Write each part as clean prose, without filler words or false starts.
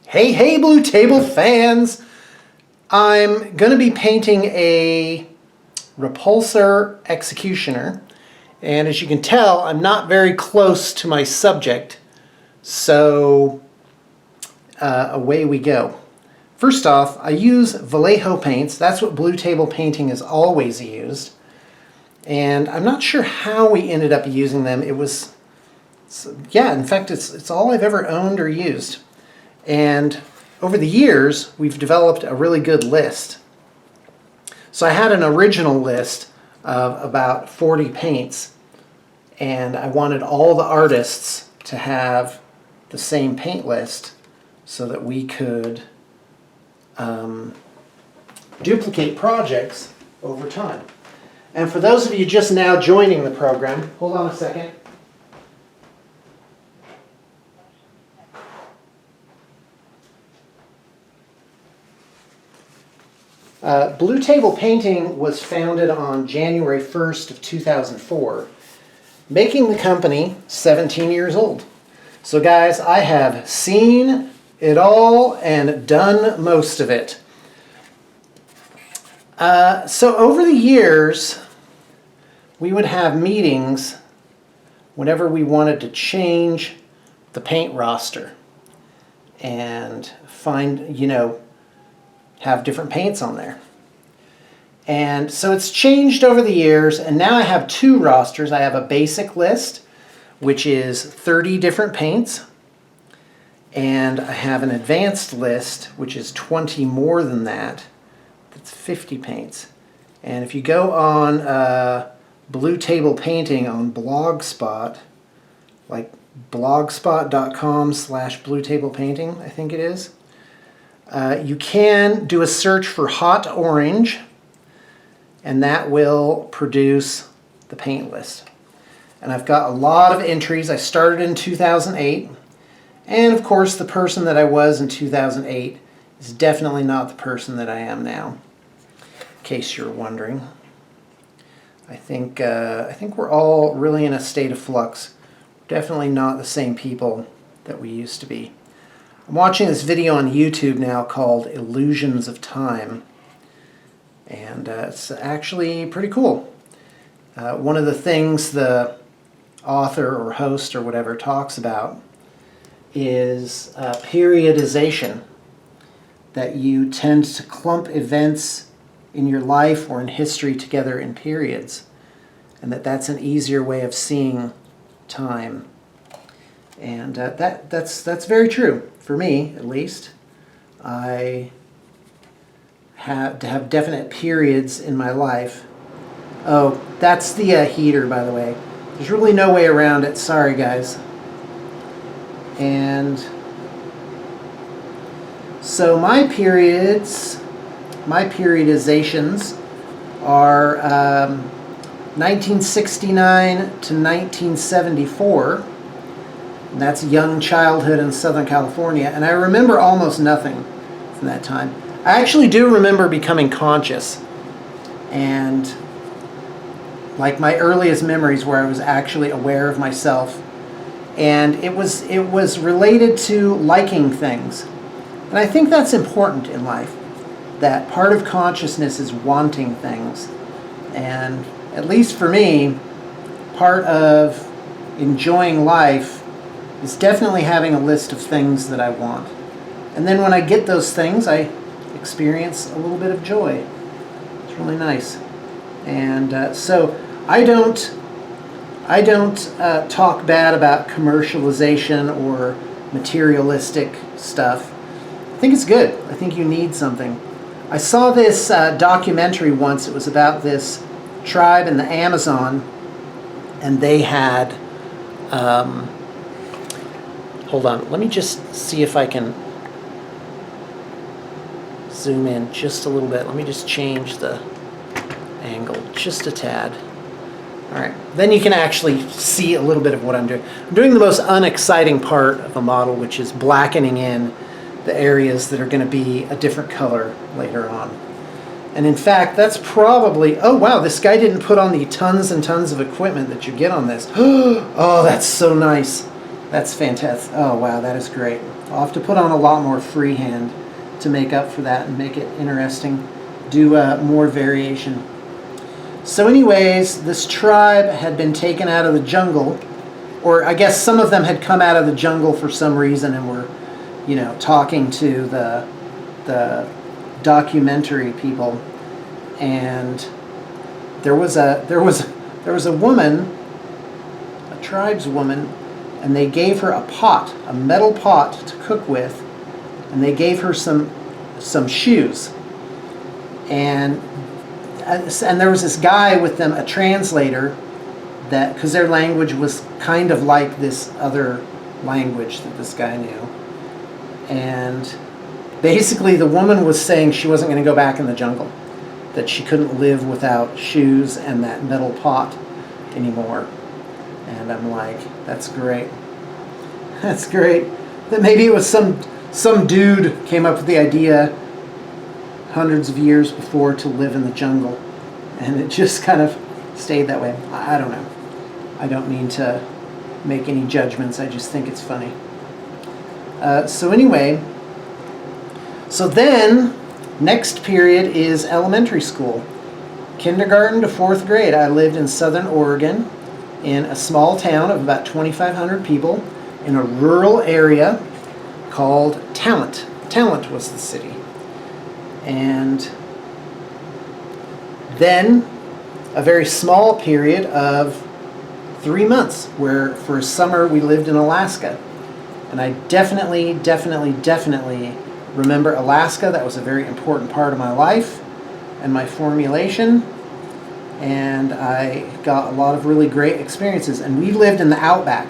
Hey, hey, Blue Table fans! I'm going to be painting a repulsor executioner, and as you can tell, I'm not very close to my subject, so away we go. First off, I use Vallejo Paints. That's what Blue Table Painting has always used, and I'm not sure how we ended up using them. In fact, it's all I've ever owned or used. And over the years, we've developed a really good list. So I had an original list of about 40 paints, and I wanted all the artists to have the same paint list so that we could duplicate projects over time. And for those of you just now joining the program, hold on a second. Blue Table Painting was founded on January 1st of 2004, making the company 17 years old. So guys, I have seen it all and done most of it. So over the years, we would have meetings whenever we wanted to change the paint roster and find, have different paints on there. And so it's changed over the years, and now I have two rosters. I have a basic list, which is 30 different paints, and I have an advanced list, which is 20 more than that. That's 50 paints. And if you go on Blue Table Painting on Blogspot, like blogspot.com/bluetablepainting, I think it is, you can do a search for hot orange, and that will produce the paint list. And I've got a lot of entries. I started in 2008, and of course the person that I was in 2008 is definitely not the person that I am now, in case you're wondering. I think we're all really in a state of flux. Definitely not the same people that we used to be. I'm watching this video on YouTube now called Illusions of Time, and it's actually pretty cool. One of the things the author or host or whatever talks about is periodization, that you tend to clump events in your life or in history together in periods, and that's an easier way of seeing time. And that's very true. For me, at least, I have to have definite periods in my life. Oh, that's the heater, by the way. There's really no way around it. Sorry, guys. And so my periodizations are 1969 to 1974. And that's young childhood in Southern California, and I remember almost nothing from that time. I actually do remember becoming conscious, and like my earliest memories where I was actually aware of myself, and it was related to liking things. And I think that's important in life, that part of consciousness is wanting things. And at least for me, part of enjoying life is definitely having a list of things that I want. And then when I get those things, I experience a little bit of joy. It's really nice. And so I don't talk bad about commercialization or materialistic stuff. I think it's good. I think you need something. I saw this documentary once. It was about this tribe in the Amazon, and they had hold on, let me just see if I can zoom in just a little bit. Let me just change the angle just a tad. All right, then you can actually see a little bit of what I'm doing. I'm doing the most unexciting part of the model, which is blackening in the areas that are going to be a different color later on. And in fact, that's probably, oh wow, this guy didn't put on the tons and tons of equipment that you get on this. Oh, that's so nice. That's fantastic. Oh, wow, that is great. I'll have to put on a lot more freehand to make up for that and make it interesting. Do more variation. So anyways, this tribe had been taken out of the jungle, or I guess some of them had come out of the jungle for some reason and were, you know, talking to the documentary people. And there was a woman, a tribeswoman, and they gave her a pot, a metal pot to cook with, and they gave her some shoes. And there was this guy with them, a translator, that because their language was kind of like this other language that this guy knew. And basically the woman was saying she wasn't going to go back in the jungle, that she couldn't live without shoes and that metal pot anymore. And I'm like, that's great. That's great. That maybe it was some dude came up with the idea hundreds of years before to live in the jungle, and it just kind of stayed that way. I don't know. I don't mean to make any judgments. I just think it's funny. So anyway, so then next period is elementary school. Kindergarten to 4th grade. I lived in Southern Oregon in a small town of about 2,500 people in a rural area called Talent. Talent was the city. And then a very small period of 3 months where for a summer we lived in Alaska. And I definitely remember Alaska. That was a very important part of my life and my formulation. And I got a lot of really great experiences. And we lived in the outback.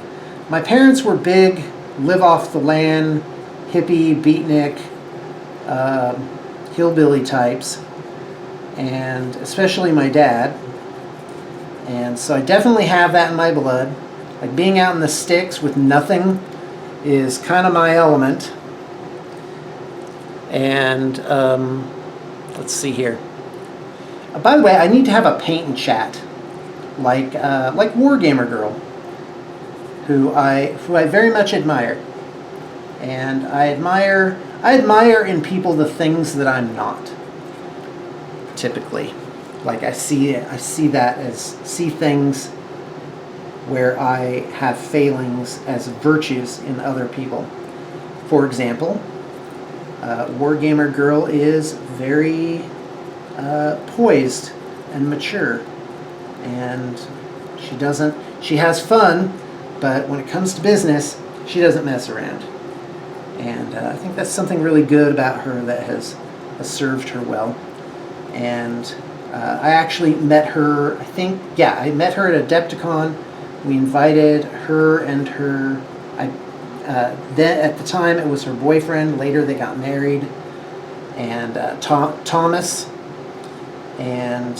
My parents were big, live off the land, hippie, beatnik, hillbilly types, and especially my dad. And so I definitely have that in my blood. Like being out in the sticks with nothing is kind of my element. And let's see here. By the way, I need to have a paint and chat, like Wargamer Girl, who I very much admire, and I admire in people the things that I'm not. Typically, like I see things where I have failings as virtues in other people. For example, Wargamer Girl is very poised and mature, and she has fun, but when it comes to business, she doesn't mess around. And I think that's something really good about her that has served her well. And I actually met her, I met her at Adepticon. We invited her and her, then at the time it was her boyfriend. Later they got married. And Thomas. And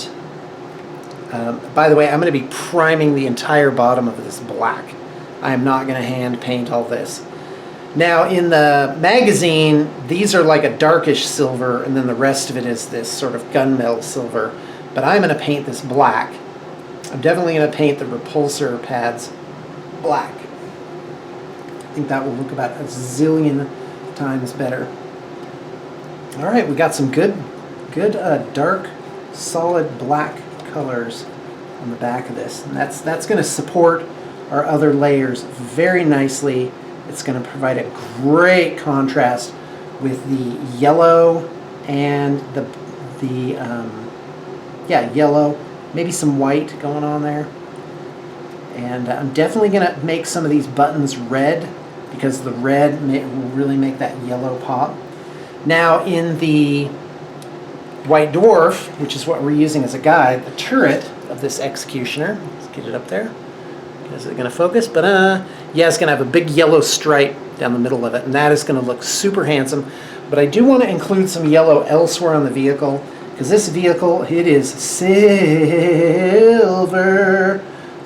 by the way, I'm going to be priming the entire bottom of this black. I am not going to hand paint all this. Now in the magazine, these are like a darkish silver, and then the rest of it is this sort of gunmetal silver. But I'm going to paint this black. I'm definitely going to paint the repulsor pads black. I think that will look about a zillion times better. All right, we got some good dark, solid black colors on the back of this, and that's going to support our other layers very nicely. It's going to provide a great contrast with the yellow and yellow, maybe some white going on there. And I'm definitely going to make some of these buttons red because the red will really make that yellow pop. Now in the White Dwarf, which is what we're using as a guide, the turret of this executioner, let's get it up there. Is it going to focus? But yeah, it's going to have a big yellow stripe down the middle of it, and that is going to look super handsome. But I do want to include some yellow elsewhere on the vehicle, because this vehicle, it is silver,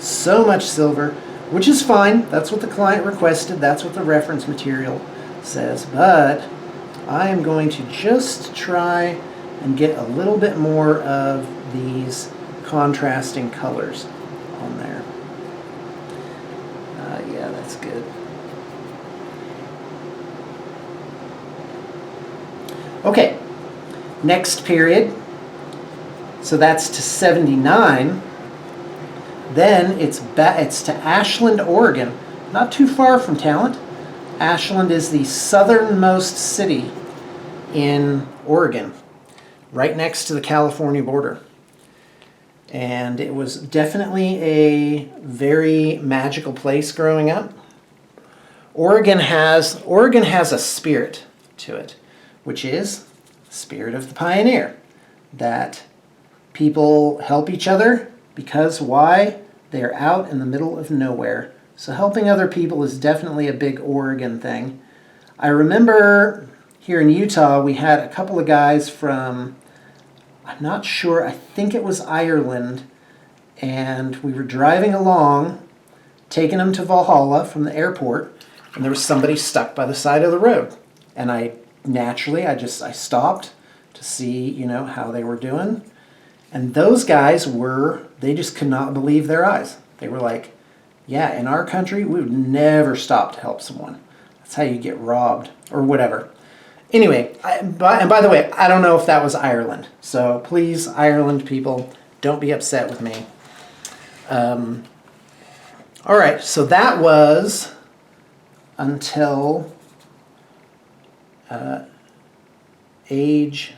so much silver, which is fine. That's what the client requested. That's what the reference material says. But I am going to just try and get a little bit more of these contrasting colors on there. Yeah, that's good. Okay, next period. So that's to 79. Then it's to Ashland, Oregon. Not too far from Talent. Ashland is the southernmost city in Oregon, right next to the California border. And it was definitely a very magical place growing up. Oregon has a spirit to it, which is the spirit of the pioneer, that people help each other because why? They are out in the middle of nowhere. So helping other people is definitely a big Oregon thing. I remember here in Utah, we had a couple of guys from, I'm not sure, I think it was Ireland, and we were driving along, taking them to Valhalla from the airport, and there was somebody stuck by the side of the road. And I stopped to see, how they were doing. And those guys they just could not believe their eyes. They were like, yeah, in our country, we would never stop to help someone. That's how you get robbed or whatever. Anyway, and by the way, I don't know if that was Ireland. So please, Ireland people, don't be upset with me. All right, so that was until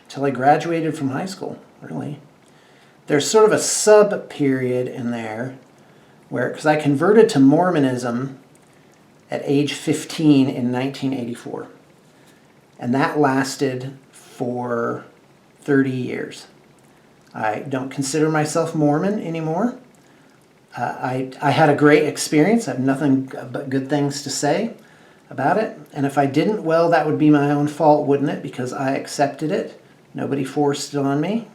till I graduated from high school, really. There's sort of a sub-period in there where, because I converted to Mormonism at age 15 in 1984. And that lasted for 30 years. I don't consider myself Mormon anymore. I had a great experience. I have nothing but good things to say about it. And if I didn't, well, that would be my own fault, wouldn't it? Because I accepted it. Nobody forced it on me.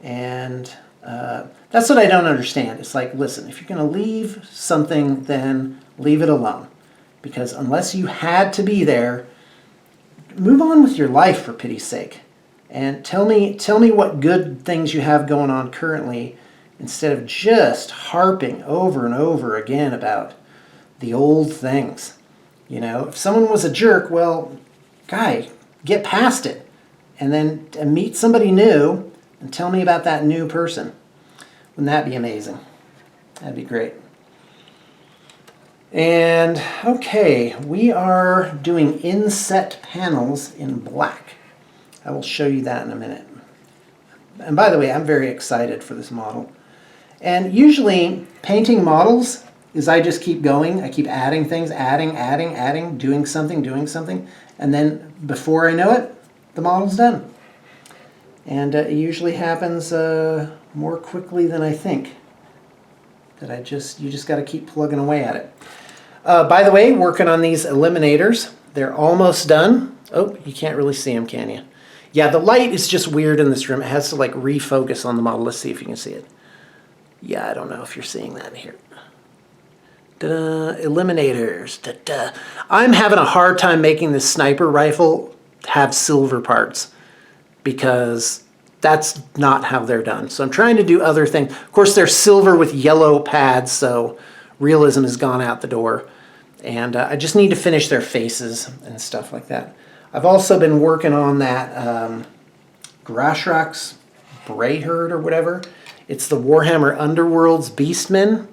And that's what I don't understand. It's like, listen, if you're going to leave something, then leave it alone. Because unless you had to be there, move on with your life, for pity's sake. And tell me what good things you have going on currently, instead of just harping over and over again about the old things. If someone was a jerk, well, guy, get past it. And then meet somebody new and tell me about that new person. Wouldn't that be amazing? That'd be great. And okay, we are doing inset panels in black. I will show you that in a minute. And by the way, I'm very excited for this model. And usually painting models is I just keep going. I keep adding things, adding, doing something. And then before I know it, the model's done. And it usually happens more quickly than I think. You just got to keep plugging away at it. By the way, working on these eliminators. They're almost done. Oh, you can't really see them, can you? Yeah, the light is just weird in this room. It has to like refocus on the model. Let's see if you can see it. Yeah, I don't know if you're seeing that here. Ta-da, eliminators. Ta-da. I'm having a hard time making this sniper rifle have silver parts, because that's not how they're done. So I'm trying to do other things. Of course, they're silver with yellow pads, so realism has gone out the door. And I just need to finish their faces and stuff like that. I've also been working on that Grashrax Brayherd or whatever. It's the Warhammer Underworlds Beastman.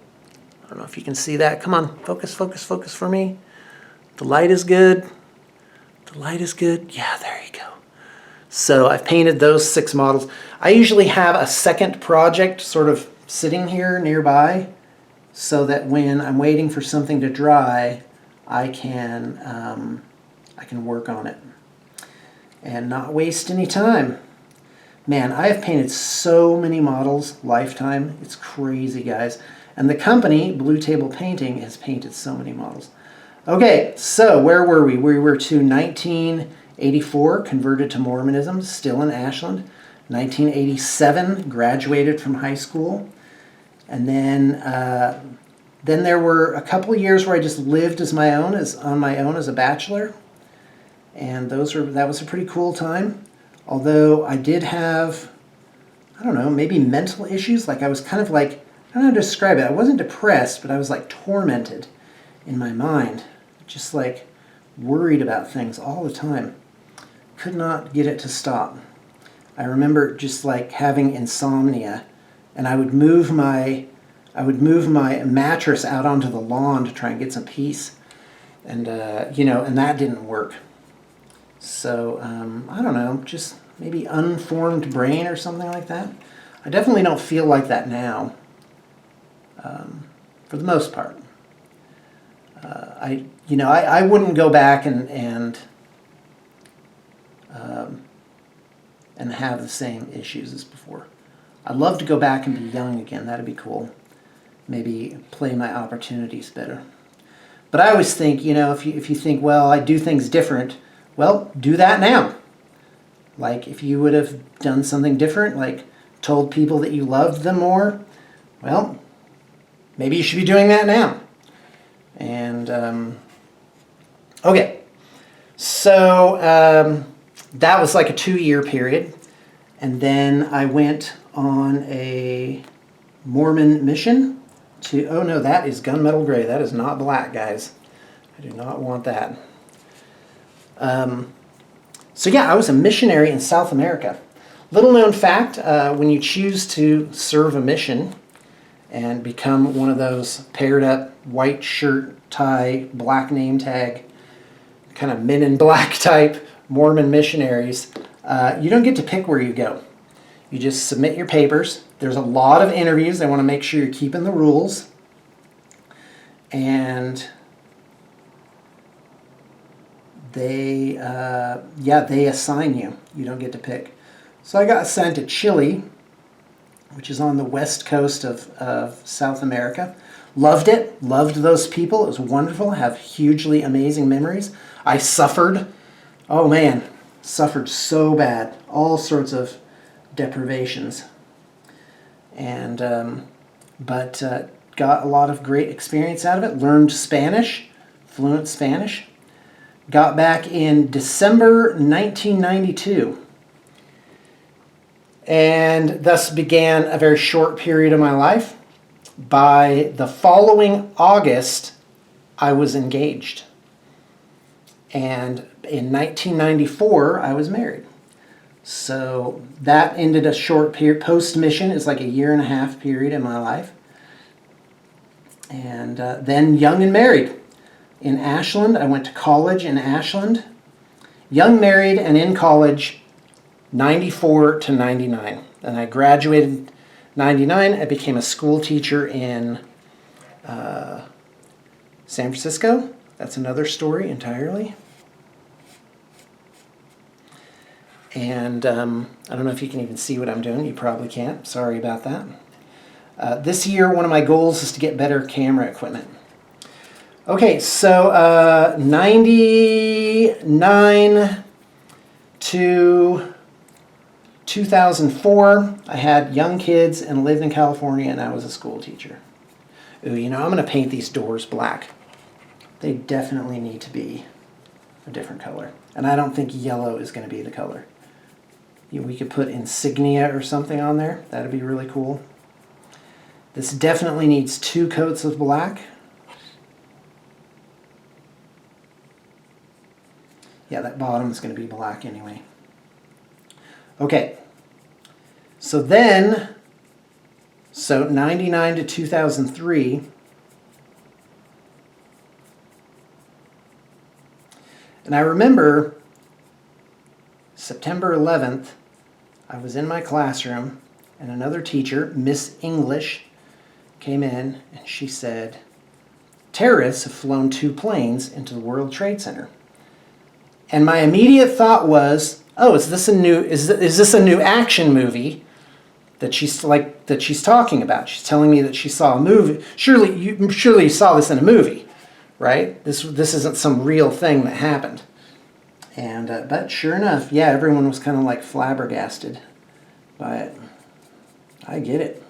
I don't know if you can see that. Come on, focus for me. The light is good. The light is good. Yeah, there you go. So I've painted those 6 models. I usually have a second project sort of sitting here nearby, so that when I'm waiting for something to dry, I can work on it and not waste any time. Man, I have painted so many models lifetime. It's crazy, guys. And the company, Blue Table Painting, has painted so many models. Okay, so where were we? We were to 1984, converted to Mormonism, still in Ashland. 1987, graduated from high school. And then there were a couple of years where I just lived on my own as a bachelor. And that was a pretty cool time. Although I did have, I don't know, maybe mental issues. Like I was kind of like, I don't know how to describe it. I wasn't depressed, but I was like tormented in my mind. Just like worried about things all the time. could not get it to stop. I remember just like having insomnia, and I would move my mattress out onto the lawn to try and get some peace, and and that didn't work. So I don't know, just maybe unformed brain or something like that. I definitely don't feel like that now, for the most part. I wouldn't go back and have the same issues as before. I'd love to go back and be young again. That'd be cool. Maybe play my opportunities better. But I always think, if you think, well, I do things different, well, do that now. Like if you would have done something different, like told people that you loved them more, well, maybe you should be doing that now. And okay, so that was like a 2-year period, and then I went on a Mormon mission to, oh no, that is gunmetal gray. That is not black, guys. I do not want that. So yeah, I was a missionary in South America. Little known fact, when you choose to serve a mission and become one of those paired up white shirt, tie, black name tag, kind of men in black type Mormon missionaries, you don't get to pick where you go. You just submit your papers. There's a lot of interviews. They want to make sure you're keeping the rules. And they assign you. You don't get to pick. So I got sent to Chile, which is on the west coast of South America. Loved it. Loved those people. It was wonderful. I have hugely amazing memories. I suffered. Oh man, suffered so bad. All sorts of deprivations. And but got a lot of great experience out of it. Learned Spanish, fluent Spanish. Got back in December 1992. And thus began a very short period of my life. By the following August, I was engaged. And in 1994, I was married. So that ended a short period. Post-mission is like a 1.5 year period in my life. And then young and married in Ashland. I went to college in Ashland. Young, married, and in college, 94 to 99. And I graduated 99. I became a school teacher in San Francisco. That's another story entirely. And I don't know if you can even see what I'm doing. You probably can't. Sorry about that. This year, one of my goals is to get better camera equipment. Okay, so 99 to 2004, I had young kids and lived in California, and I was a school teacher. Ooh, I'm going to paint these doors black. They definitely need to be a different color. And I don't think yellow is going to be the color. We could put insignia or something on there. That'd be really cool. This definitely needs 2 coats of black. Yeah, that bottom is going to be black anyway. Okay. So 99 to 2003, and I remember September 11th, I was in my classroom, and another teacher, Miss English, came in, and she said, terrorists have flown 2 planes into the World Trade Center. And my immediate thought was, oh, is this a new action movie that she's talking about? She's telling me that she saw a movie. Surely you saw this in a movie, right? This isn't some real thing that happened. And but sure enough, yeah, everyone was kind of like flabbergasted by it. I get it.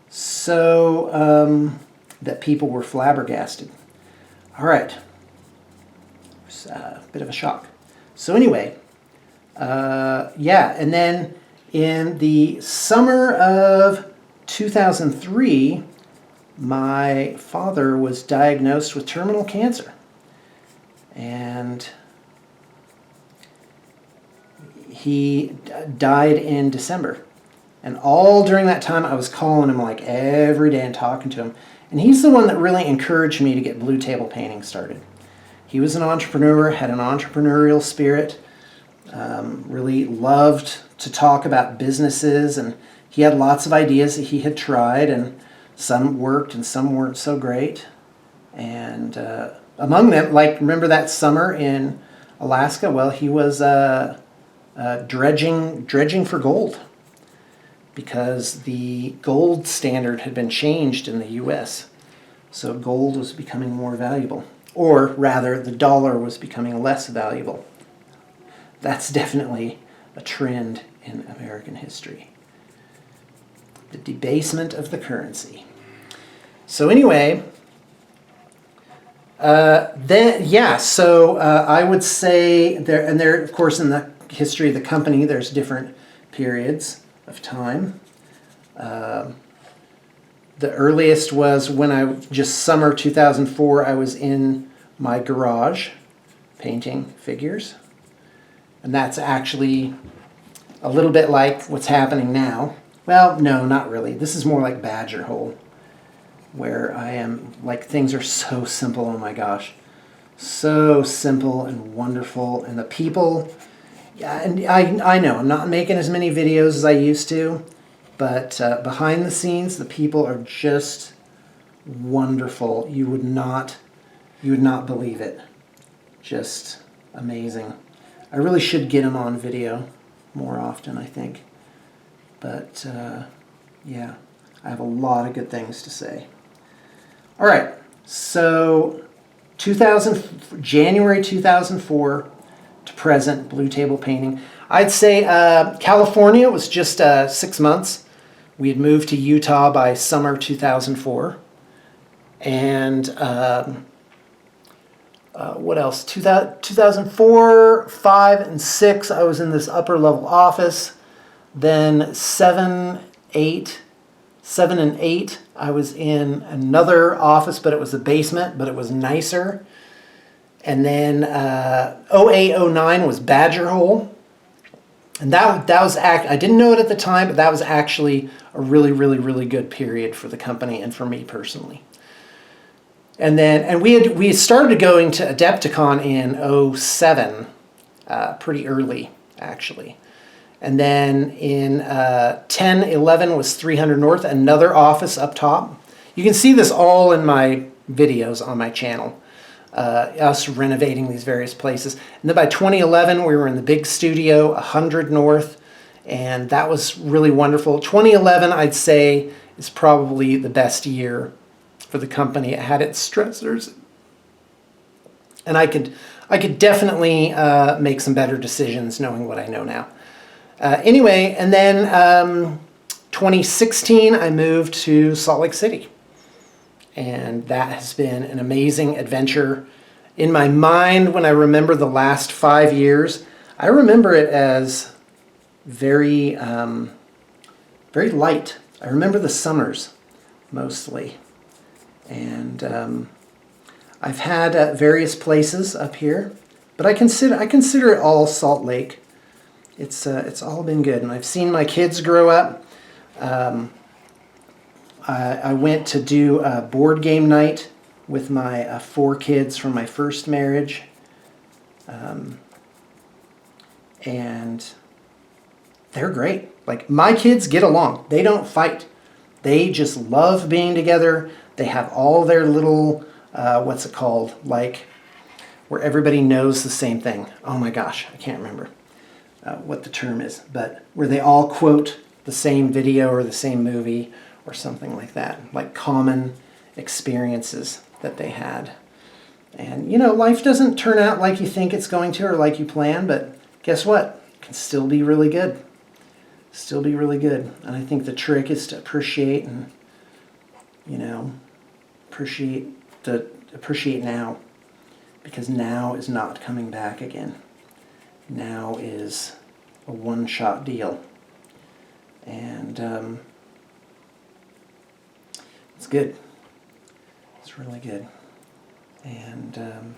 So that people were flabbergasted. All right. It's a bit of a shock. So anyway, yeah, and then in the summer of 2003, my father was diagnosed with terminal cancer. And he died in December. And all during that time, I was calling him like every day and talking to him. And he's the one that really encouraged me to get blue table painting started. He was an entrepreneur, had an entrepreneurial spirit, really loved to talk about businesses, and he had lots of ideas that he had tried, and some worked and some weren't so great. And among them, like, remember that summer in Alaska? Well, he was dredging for gold, because the gold standard had been changed in the U.S. So gold was becoming more valuable. Or rather, the dollar was becoming less valuable. That's definitely a trend in American history. The debasement of the currency. So anyway, I would say there, of course, in the history of the company, there's different periods of time. The earliest was when just summer 2004, I was in my garage painting figures. And that's actually a little bit like what's happening now. Well, no, not really. This is more like Badger Hole, where I am, like, things are so simple, oh my gosh. So simple and wonderful. And the people, yeah, and I know I'm not making as many videos as I used to, but behind the scenes, the people are just wonderful. You would not believe it. Just amazing. I really should get them on video more often, I think. But yeah, I have a lot of good things to say. All right, so January 2004 to present, blue table painting. I'd say California was just 6 months. We had moved to Utah by summer 2004. And what else? 2004, 5, and 6, I was in this upper level office. Then 7 and 8, I was in another office, but it was a basement, but it was nicer. And then 08, 09 was Badger Hole. And that was I didn't know it at the time, but that was actually a really, really, really good period for the company and for me personally. And then we started going to Adepticon in 07, pretty early actually. And then in 10, 11 was 300 North, another office up top. You can see this all in my videos on my channel, us renovating these various places. And then by 2011, we were in the big studio, 100 North, and that was really wonderful. 2011, I'd say, is probably the best year for the company. It had its stressors, and I could definitely make some better decisions knowing what I know now. Anyway, and then 2016, I moved to Salt Lake City. And that has been an amazing adventure. In my mind, when I remember the last 5 years, I remember it as very, very light. I remember the summers, mostly. And I've had various places up here, but I consider it all Salt Lake. It's all been good, and I've seen my kids grow up. I went to do a board game night with my 4 kids from my first marriage, and they're great. Like, my kids get along. They don't fight. They just love being together. They have all their little, what's it called? Like, where everybody knows the same thing. Oh my gosh, I can't remember what the term is, but where they all quote the same video or the same movie or something like that, like common experiences that they had. And, you know, life doesn't turn out like you think it's going to or like you plan, but guess what? It can still be really good. Still be really good. And I think the trick is to appreciate and, you know, appreciate now, because now is not coming back again. Now is a one-shot deal. And it's good. It's really good. And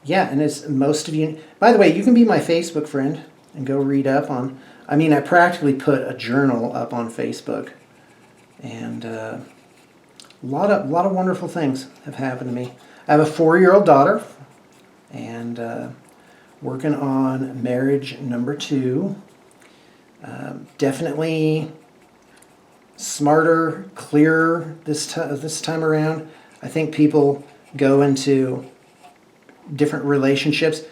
yeah, and as most of you, by the way, you can be my Facebook friend. and go read up on. I mean, I practically put a journal up on Facebook, and a lot of wonderful things have happened to me. I have a 4-year-old daughter, and working on marriage number 2. Definitely smarter, clearer this time around. I think people go into different relationships,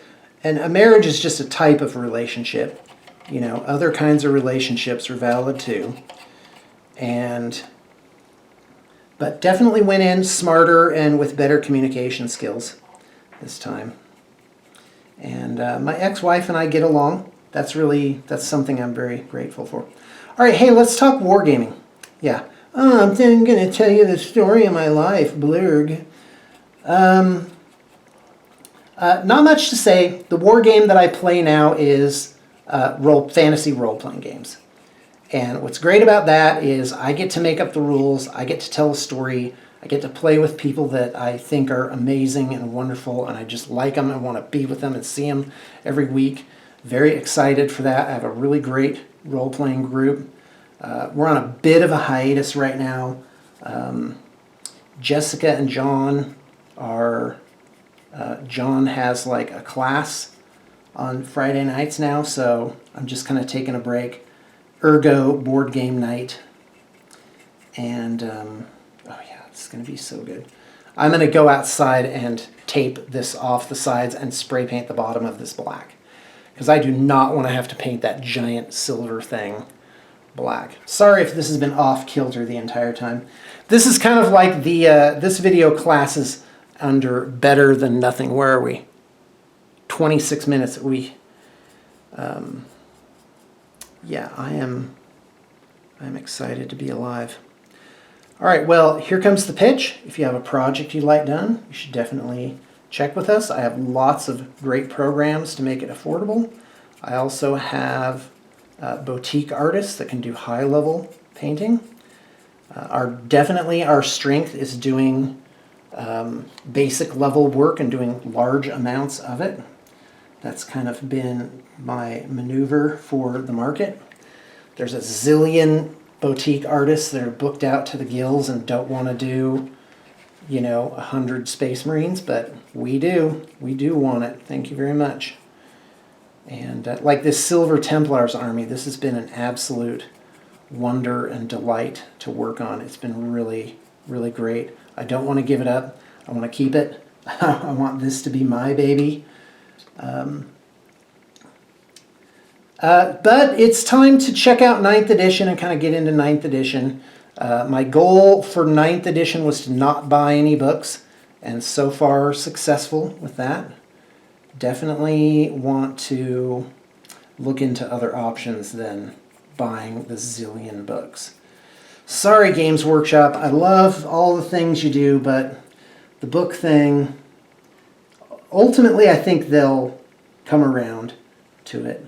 and a marriage is just a type of relationship. You know, other kinds of relationships are valid too. But definitely went in smarter and with better communication skills this time. And my ex-wife and I get along. That's something I'm very grateful for. All right, hey, let's talk wargaming. Yeah. I'm going to tell you the story of my life, blurg. Not much to say. The war game that I play now is fantasy role-playing games. And what's great about that is I get to make up the rules, I get to tell a story, I get to play with people that I think are amazing and wonderful, and I just like them and want to be with them and see them every week. Very excited for that. I have a really great role-playing group. We're on a bit of a hiatus right now. Jessica and John are... John has like a class on Friday nights now, so I'm just kind of taking a break. Ergo board game night. And, oh yeah, it's going to be so good. I'm going to go outside and tape this off the sides and spray paint the bottom of this black. Because I do not want to have to paint that giant silver thing black. Sorry if this has been off kilter the entire time. This is kind of like the, this video classes under better than nothing. Where are we? 26 minutes. Yeah, I'm excited to be alive. All right, well, here comes the pitch. If you have a project you'd like done, you should definitely check with us. I have lots of great programs to make it affordable. I also have boutique artists that can do high-level painting. Our strength is doing basic level work and doing large amounts of it. That's kind of been my maneuver for the market. There's a zillion boutique artists that are booked out to the gills and don't want to do, 100 Space Marines, but we do. We do want it. Thank you very much. And like this Silver Templars army, this has been an absolute wonder and delight to work on. It's been really, really great. I don't want to give it up. I want to keep it. I want this to be my baby. But it's time to check out 9th edition and kind of get into 9th edition. My goal for 9th edition was to not buy any books, and so far successful with that. Definitely want to look into other options than buying the zillion books. Sorry, Games Workshop. I love all the things you do, but the book thing, ultimately I think they'll come around to it.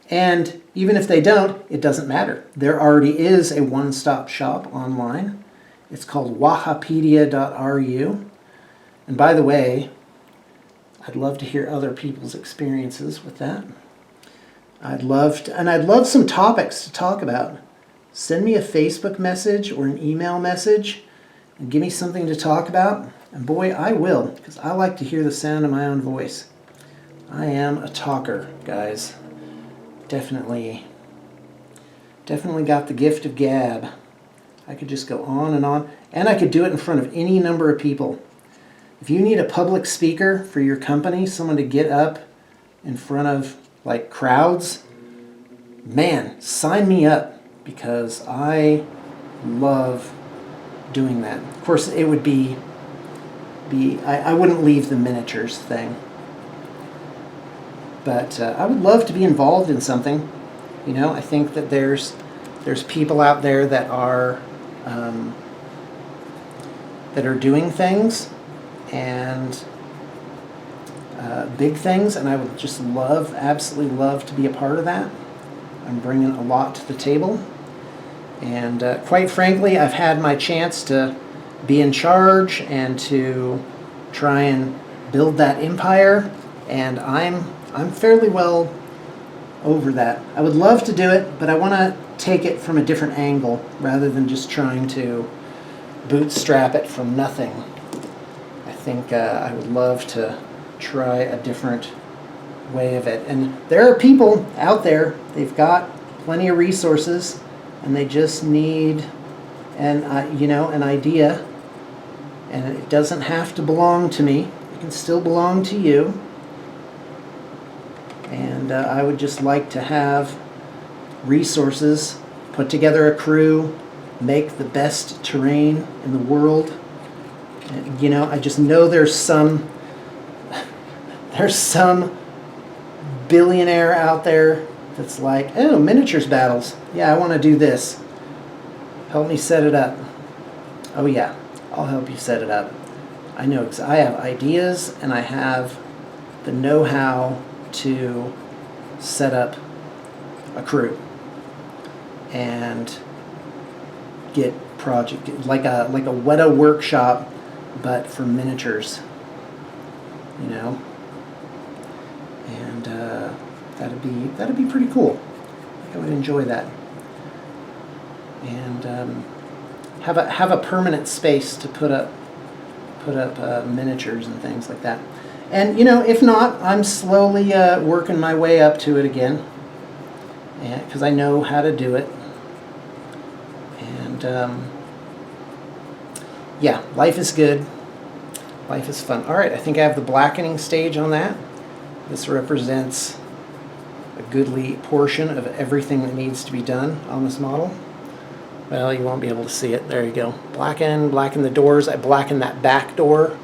And even if they don't, it doesn't matter. There already is a one-stop shop online. It's called wahapedia.ru. And by the way, I'd love to hear other people's experiences with that. I'd love some topics to talk about. Send me a Facebook message or an email message and give me something to talk about. And boy, I will, because I like to hear the sound of my own voice. I am a talker, guys. Definitely got the gift of gab. I could just go on, and I could do it in front of any number of people. If you need a public speaker for your company, someone to get up in front of like crowds, man, sign me up, because I love doing that. Of course, it would I wouldn't leave the miniatures thing. But I would love to be involved in something. I think that there's people out there that are doing things and big things, and I would just absolutely love to be a part of that. I'm bringing a lot to the table, and quite frankly, I've had my chance to be in charge and to try and build that empire, and I'm fairly well over that. I would love to do it, but I want to take it from a different angle rather than just trying to bootstrap it from nothing. I think I would love to try a different way of it. And there are people out there, they've got plenty of resources, and they just need an idea. And it doesn't have to belong to me. It can still belong to you. And I would just like to have resources, put together a crew, make the best terrain in the world. And, I just know there's some billionaire out there that's like, oh, miniatures battles. Yeah, I want to do this. Help me set it up. Oh yeah, I'll help you set it up. I know, I have ideas and I have the know-how to set up a crew and get project like a Weta workshop, but for miniatures, and that'd be pretty cool. I would enjoy that, and have a permanent space to put up miniatures and things like that. And if not, I'm slowly working my way up to it again, because I know how to do it. And yeah, life is good. Life is fun. All right, I think I have the blackening stage on that. This represents a goodly portion of everything that needs to be done on this model. Well, you won't be able to see it. There you go. Blacken the doors. I blackened that back door.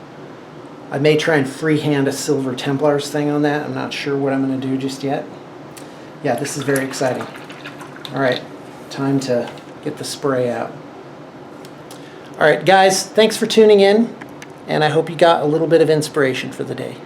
I may try and freehand a Silver Templars thing on that. I'm not sure what I'm going to do just yet. Yeah, this is very exciting. All right, time to get the spray out. All right, guys, thanks for tuning in, and I hope you got a little bit of inspiration for the day.